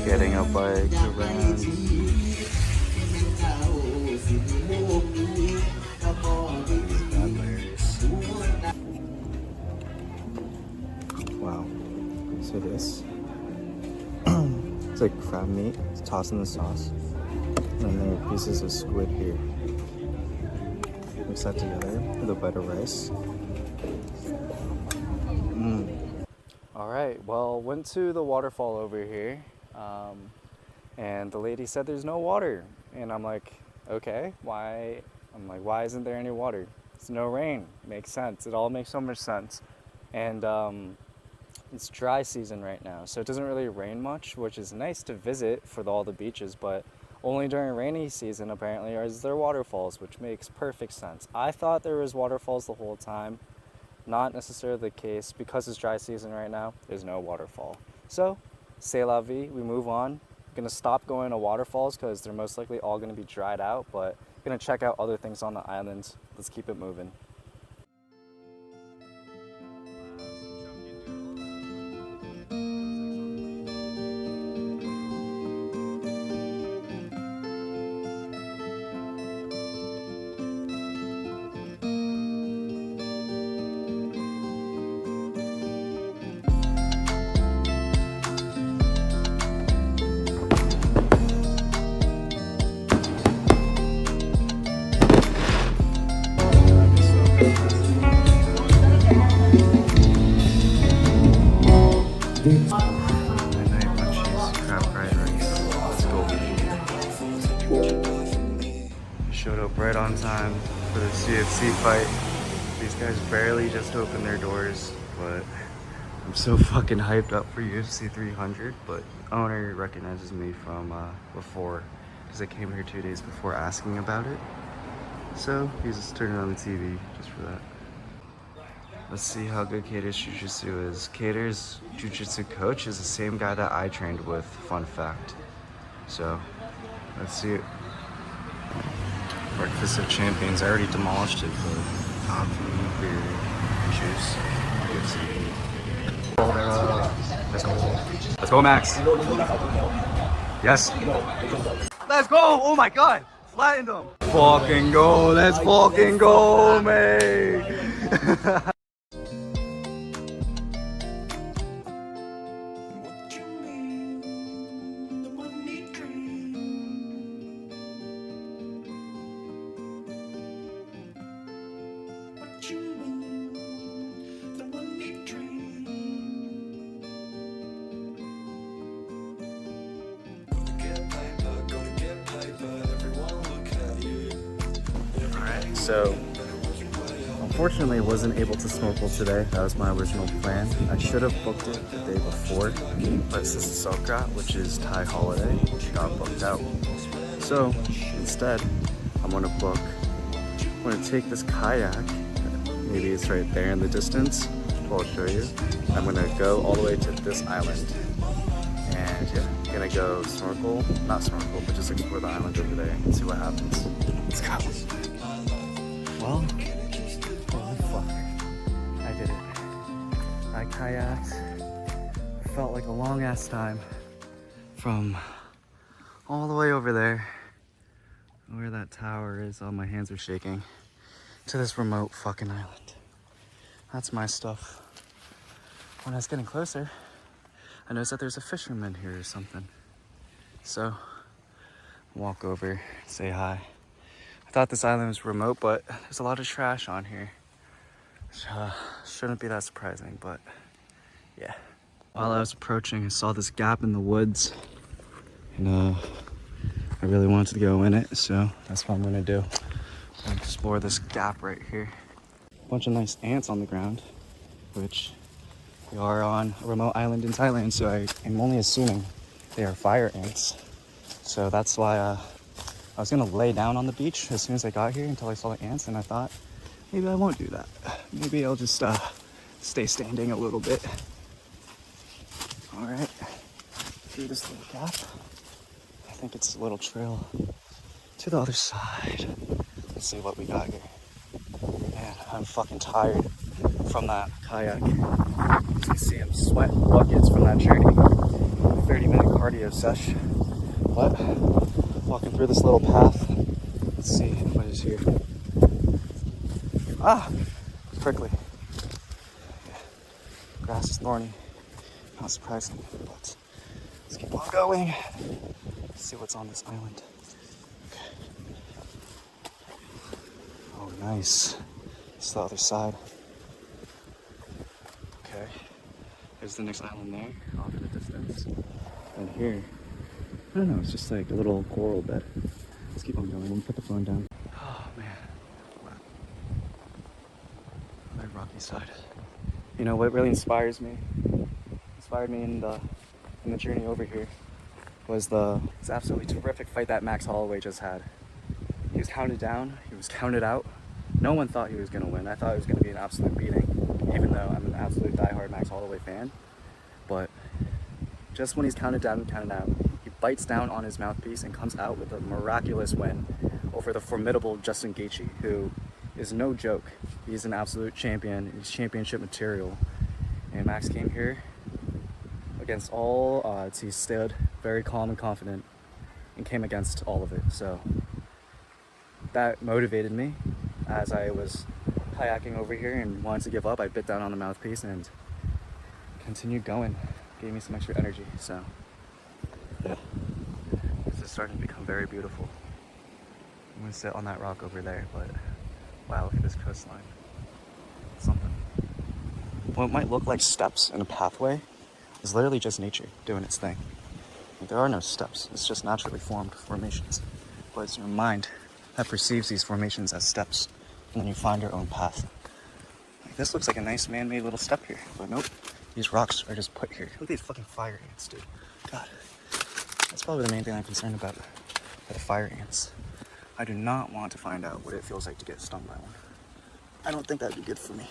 getting a bike around. Wow. So this, it's like crab meat. It's tossed in the sauce. And then there are pieces of squid here. Mix that together with a bite of rice. Alright, well, went to the waterfall over here. And the lady said there's no water. And I'm like, okay, why? I'm like, why isn't there any water? It's no rain. Makes sense. It all makes so much sense. And it's dry season right now, so it doesn't really rain much, which is nice to visit for all the beaches, but only during rainy season apparently is there waterfalls, which makes perfect sense. I thought there was waterfalls the whole time. Not necessarily the case. Because it's dry season right now, there's no waterfall. So, c'est la vie, we move on. I'm gonna stop going to waterfalls because they're most likely all gonna be dried out, but I'm gonna check out other things on the island. Let's keep it moving. Showed up right on time for the CFC fight. These guys barely just opened their doors, but I'm so fucking hyped up for UFC 300. But the owner recognizes me from before, because I came here 2 days before asking about it. So he's just turning on the TV just for that. Let's see how good Cater's Jiu-Jitsu is. Cater's Jiu-Jitsu coach is the same guy that I trained with, fun fact. So, let's see it. Breakfast of Champions, I already demolished it, but coffee, beer, juice, let's go. Let's go, Max. Yes. Let's go, oh my God. Flattened them. Fucking go, let's fucking go, mate. So, unfortunately, wasn't able to snorkel today. That was my original plan. I should have booked it the day before, but Sisakra, which is Thai holiday, got booked out. So, instead, I'm gonna take this kayak. Maybe it's right there in the distance. I'll show you. I'm gonna go all the way to this island. And yeah, I'm gonna go snorkel, not snorkel, but just explore the island over there and see what happens. Let's go. Well, holy fuck, I did it. I kayaked. It felt like a long ass time from all the way over there, where that tower is, all my hands are shaking, to this remote fucking island. That's my stuff. When I was getting closer, I noticed that there's a fisherman here or something. So, walk over, say hi. I thought this island was remote, but there's a lot of trash on here. Shouldn't be that surprising, but yeah. While I was approaching, I saw this gap in the woods, and I really wanted to go in it, so that's what I'm gonna do. I'm gonna explore this gap right here. A bunch of nice ants on the ground, which we are on a remote island in Thailand, so I am only assuming they are fire ants. So that's why I was gonna lay down on the beach as soon as I got here until I saw the ants, and I thought, maybe I won't do that. Maybe I'll just stay standing a little bit. All right, through this little gap. I think it's a little trail to the other side. Let's see what we got here. Man, I'm fucking tired from that kayak. As you can see, I'm sweating buckets from that journey. 30-minute cardio sesh. But walking through this little path. Let's see what is here. Ah, it's prickly. Yeah. Grass is thorny. Not surprising, but let's keep on going. Let's see what's on this island. Okay. Oh, nice. It's the other side. Okay. There's the next island there, off in the distance. And here, I don't know, it's just like a little coral bed. Let's keep on going. Let me put the phone down. Oh, man. Another rocky side. You know what really inspired me in the journey over here was this absolutely terrific fight that Max Holloway just had. He was counted down, he was counted out. No one thought he was going to win. I thought it was going to be an absolute beating, even though I'm an absolute diehard Max Holloway fan. But just when he's counted down and counted out, he bites down on his mouthpiece and comes out with a miraculous win over the formidable Justin Gaethje, who is no joke. He's an absolute champion. He's championship material. And Max came here against all odds. He stood very calm and confident and came against all of it. So that motivated me as I was kayaking over here and wanted to give up. I bit down on the mouthpiece and continued going. Gave me some extra energy. So yeah, this is starting to become very beautiful. I'm gonna sit on that rock over there, but wow, look at this coastline. Something. What might look like steps in a pathway is literally just nature doing its thing. Like, there are no steps, it's just naturally formed formations. But it's your mind that perceives these formations as steps, and then you find your own path. Like, this looks like a nice man-made little step here, but nope. These rocks are just put here. Look at these fucking fire ants, dude. God. That's probably the main thing I'm concerned about, are the fire ants. I do not want to find out what it feels like to get stung by one. I don't think that'd be good for me.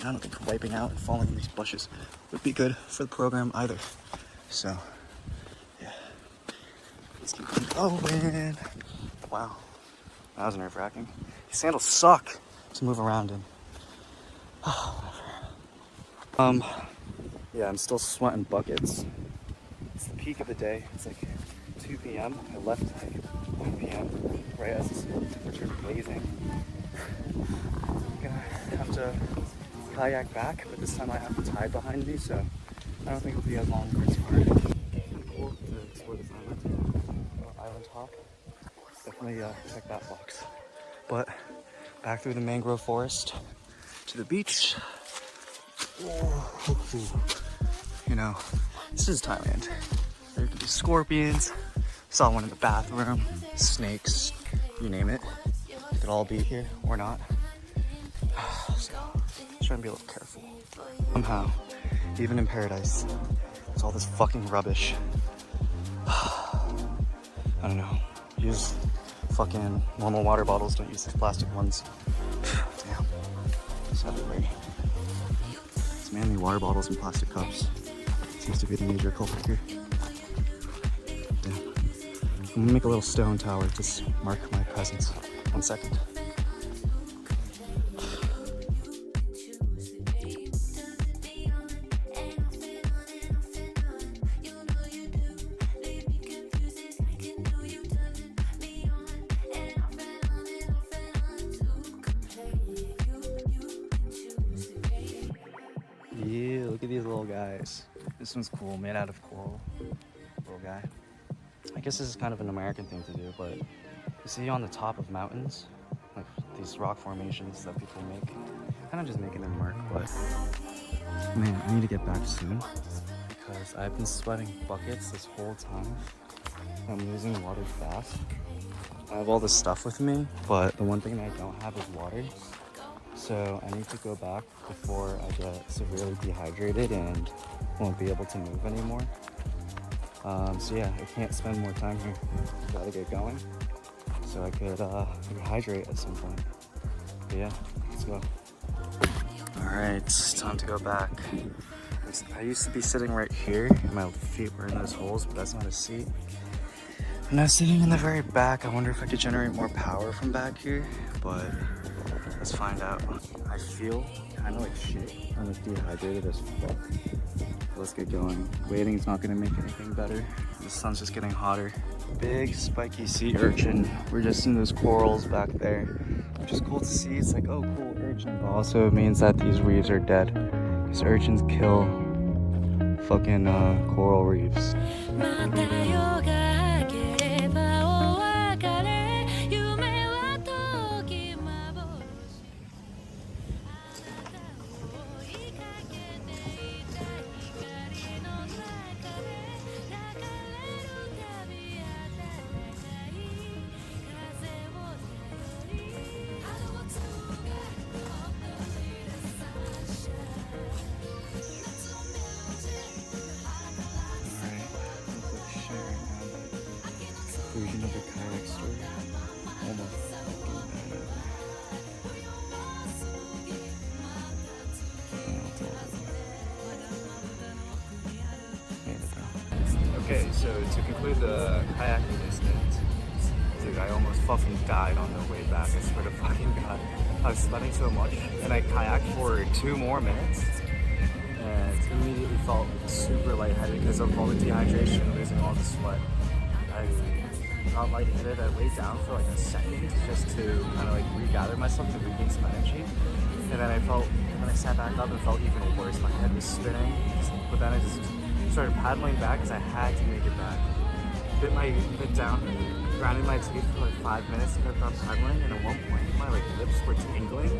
I don't think wiping out and falling in these bushes would be good for the program either. So, yeah. Let's keep going. Wow. That was nerve-wracking. These sandals suck to move around in. Yeah, I'm still sweating buckets. It's the peak of the day. It's like 2 p.m. I left like 1 p.m. right as the temperature is blazing. I'm gonna have to kayak back, but this time I have the tide behind me, so I don't think it'll be as long as it's hard. Cool to explore this island. Island hop. Definitely check that box. But back through the mangrove forest to the beach. You know, this is Thailand. There could be scorpions. Saw one in the bathroom. Snakes. You name it. They could all be here or not. So, trying to be a little careful. Somehow, even in paradise, there's all this fucking rubbish. I don't know. Use fucking normal water bottles. Don't use these plastic ones. Damn. It's everywhere. It's mainly water bottles and plastic cups. Seems to be the major culprit here. Damn. I'm gonna make a little stone tower to mark my presence. 1 second. Yeah, look at these little guys. This one's cool, made out of coral. Little guy. I guess this is kind of an American thing to do, but you see on the top of mountains, like these rock formations that people make, kind of just making them work, but man, I need to get back soon because I've been sweating buckets this whole time. I'm losing water fast. I have all this stuff with me, but the one thing that I don't have is water. So I need to go back before I get severely dehydrated and won't be able to move anymore. So yeah, I can't spend more time here. Gotta get going so I could rehydrate at some point. But yeah, let's go. Alright, time to go back. I used to be sitting right here and my feet were in those holes, but that's not a seat. I'm now sitting in the very back. I wonder if I could generate more power from back here, but Let's find out. I feel kind of like shit. I'm like dehydrated as fuck. Let's get going. Waiting's not gonna make anything better. The sun's just getting hotter. Big spiky sea urchin. We're just in those corals back there, which is cool to see. It's like, oh cool, urchin. But also it means that these reefs are dead. These urchins kill fucking coral reefs. Version of a kayak story. Almost fucking okay, so to conclude the kayaking incident, dude, I almost fucking died on the way back. I swear to fucking God. I was sweating so much, and I kayaked for 2 more minutes, and immediately felt super lightheaded because of all the dehydration, losing all the sweat. I got lightheaded. I laid down for like a second just to kind of like regather myself to regain some energy, and then I felt, when I sat back up, it felt even worse. My head was spinning, but then I just started paddling back because I had to make it back. Bit down, grinding my teeth for like 5 minutes to keep on paddling, and at one point my like lips were tingling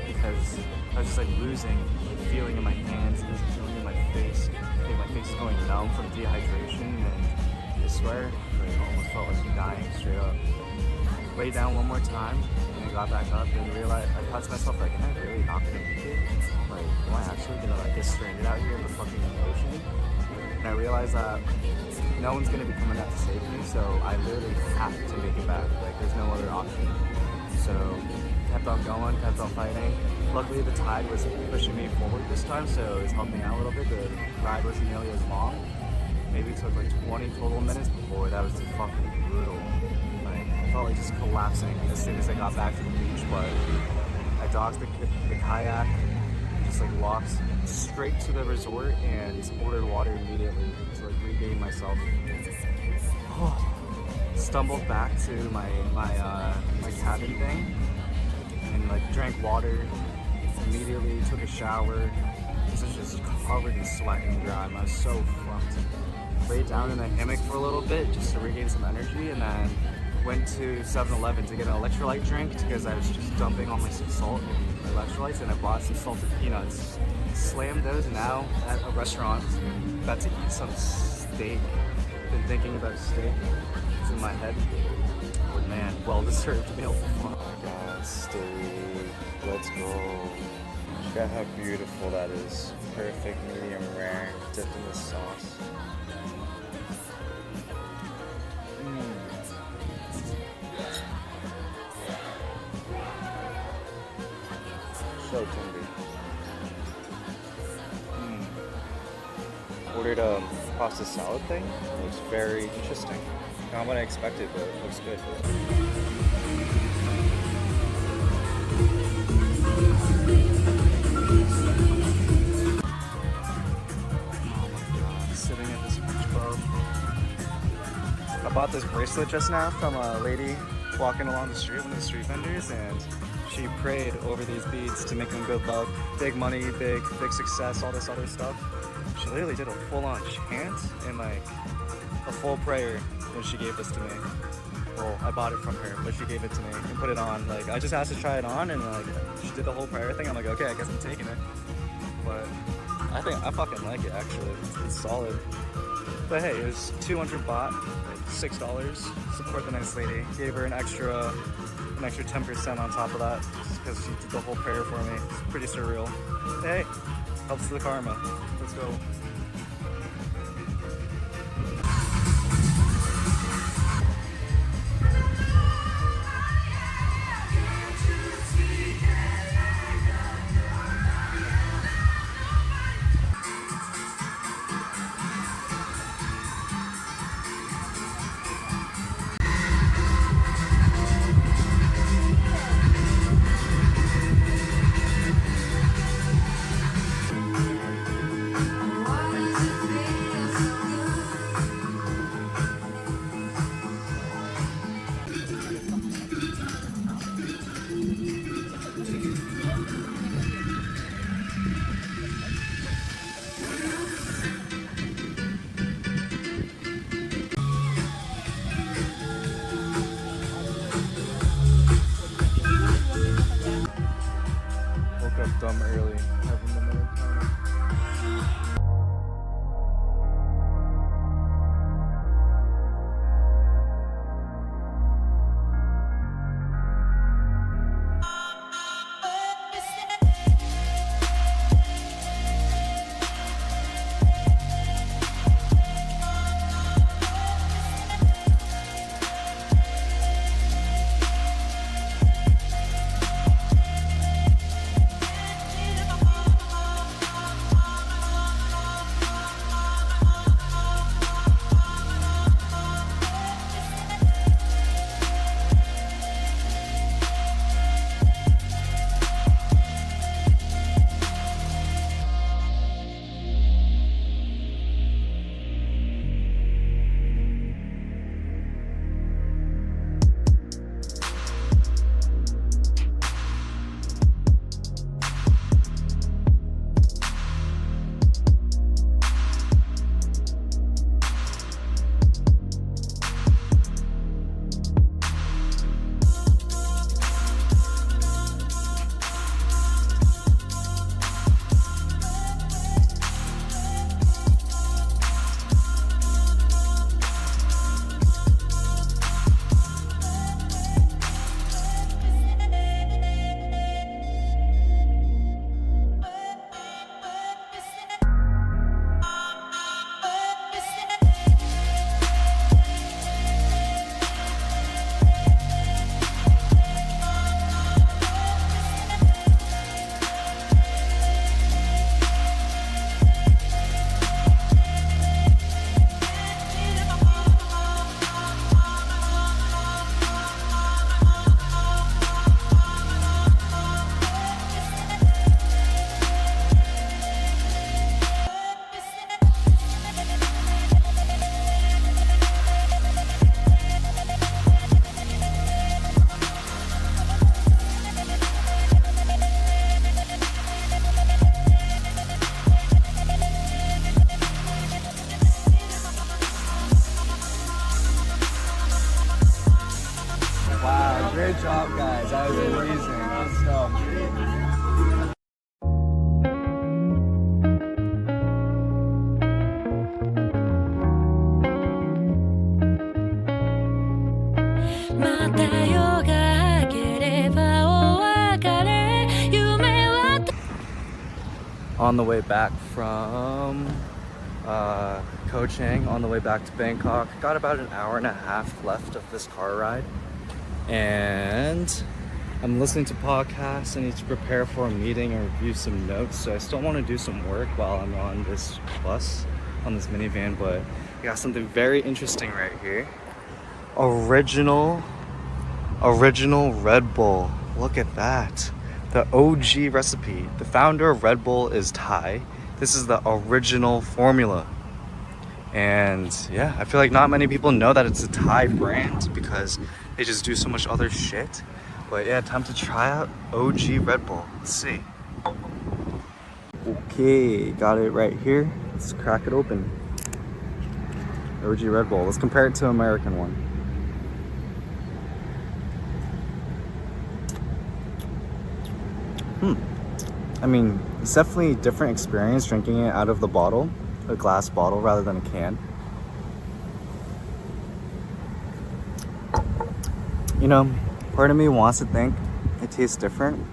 because I was just like losing like feeling in my hands, losing feeling in my face. I think my face is going numb from dehydration, and I swear I almost felt like dying straight up. Laid down one more time, and I got back up and realized, I thought to myself, like, am I really not gonna make it? Like, am I actually gonna like get stranded out here in the fucking ocean? And I realized that no one's gonna be coming out to save me, so I literally have to make it back. Like, there's no other option. So kept on going, kept on fighting. Luckily the tide was pushing me forward this time, so it was helping out a little bit. The ride wasn't nearly as long. Maybe it took like 20 total minutes before. That was fucking brutal. Like, I felt like just collapsing as soon as I got back to the beach, but I docked the kayak, just like walked straight to the resort and ordered water immediately to like regain myself. Stumbled back to my cabin thing and like drank water, immediately took a shower. This was just covered in sweat and grime. I was so fucked. Laid down in a hammock for a little bit just to regain some energy, and then went to 7-Eleven to get an electrolyte drink because I was just dumping all my salt and electrolytes, and I bought some salted peanuts. Slammed those, and now at a restaurant, about to eat some steak. Been thinking about steak. It's in my head. But man, well-deserved meal. Oh my god, steak. Let's go. Look at how beautiful that is. Perfect medium rare, dipped in the sauce. So tender. Ordered a pasta salad thing. It looks very interesting. Not what I expected, but it looks good. Sitting at this beach club. I bought this bracelet just now from a lady walking along the street, one of the street vendors, and she prayed over these beads to make them good luck, big money, big success, all this other stuff. She literally did a full-on chant and like a full prayer when she gave this to me. Well, I bought it from her, but she gave it to me and put it on. Like, I just asked to try it on, and like she did the whole prayer thing. I'm like, okay, I guess I'm taking it. But I think I fucking like it actually. It's solid. But hey, it was 200 baht, like $6. Support the nice lady. Gave her an extra 10% on top of that because she did the whole prayer for me. It's pretty surreal. Hey, helps the karma. Let's go. dumb early. Having the minute time. Great job, guys. That was amazing. Good stuff. On the way back from Koh Chang, on the way back to Bangkok. Got about an hour and a half left of this car ride. And I'm listening to podcasts. I need to prepare for a meeting and review some notes. So I still want to do some work while I'm on this bus, on this minivan. But I got something very interesting right here. Original Red Bull. Look at that. The OG recipe. The founder of Red Bull is Thai. This is the original formula. And yeah, I feel like not many people know that it's a Thai brand because they just do so much other shit. But yeah, time to try out OG Red Bull. Let's see. Okay, got it right here. Let's crack it open. OG Red Bull. Let's compare it to American one. I mean, it's definitely a different experience drinking it out of the bottle, a glass bottle rather than a can. You know, part of me wants to think it tastes different.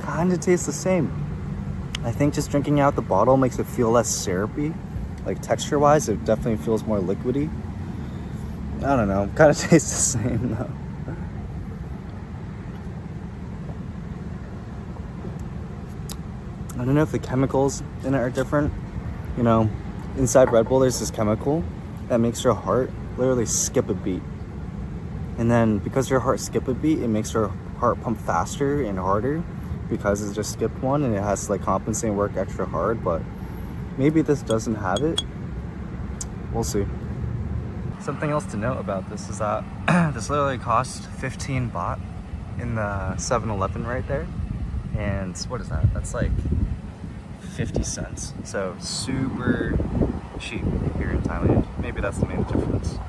Kind of tastes the same. I think just drinking out the bottle makes it feel less syrupy. Like texture-wise, it definitely feels more liquidy. I don't know, kind of tastes the same though. I don't know if the chemicals in it are different. You know, inside Red Bull there's this chemical that makes your heart literally skip a beat. And then because your heart skip a beat, it makes your heart pump faster and harder because it just skipped one and it has to like compensate and work extra hard. But maybe this doesn't have it. We'll see. Something else to note about this is that this literally cost 15 baht in the 7-Eleven right there. And what is that? That's like 50 cents. So super cheap here in Thailand. Maybe that's the main difference.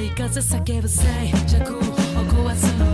恋風叫ぶせい弱を壊すの